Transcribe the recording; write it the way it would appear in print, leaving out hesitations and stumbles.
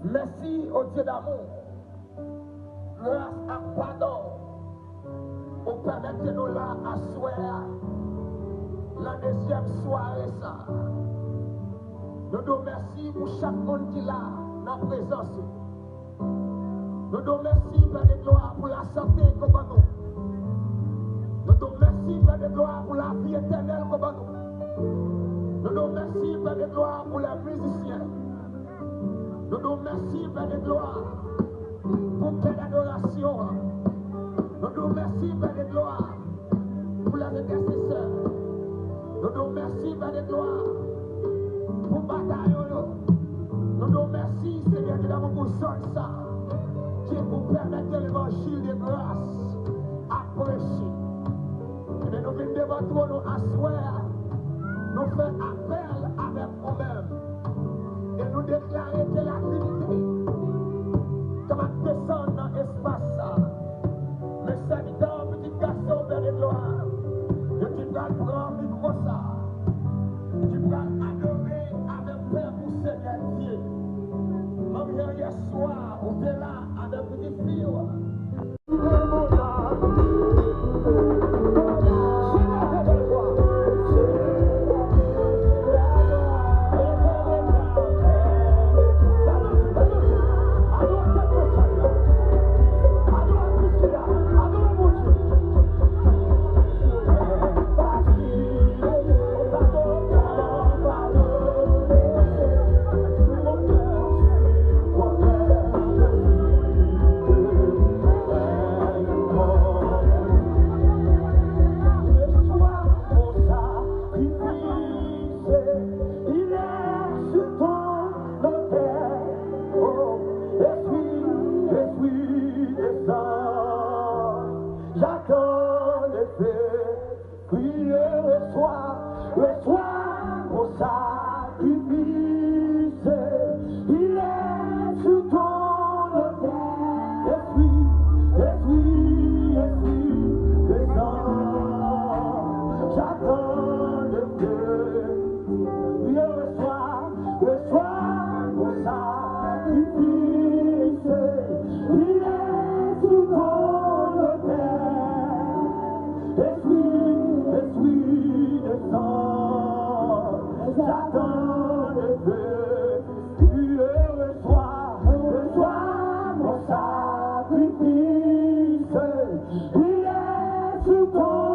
Merci au Dieu d'amour, grâce à pardon, pour permettre nous là à soir, la deuxième soirée ça. Nous nous remercions pour chaque monde qui est là, dans la présence. Nous nous remercions par des gloires pour la santé qu'on va nous. Nous nous remercions par des gloires pour la vie éternelle qu'on va nous. Nous nous remercions par des gloires pour les musiciens. Nous nous remercions par des gloires pour quelle adoration. Nous nous remercions par des gloires pour les intercesseurs. Nous nous remercions par des gloires pour bataille. Nous nous remercions, Seigneur, de l'amour pour ça, qui vous permettre l'évangile de grâce à prêcher. Et nous venons devant toi, nous asseoir, nous faisons appel avec nous-mêmes. Et nous déclarer que la Trinité, comme descend dans l'espace, le serviteur, petit garçon, Père de gloire, et qui va prendre le micro ça, qui va adorer avec Père pour Seigneur Dieu. Même hier soir, on était là avec petite fille. feu. Oui, reçois mon sacrifice. Il est sous ton autel. Esprit, descends. J'attends le feu. Oui, reçois mon sacrifice. Il est sous ton autel. Esprit, descends. J'attends le feu. Oui, reçois mon sacrifice. Il est sous ton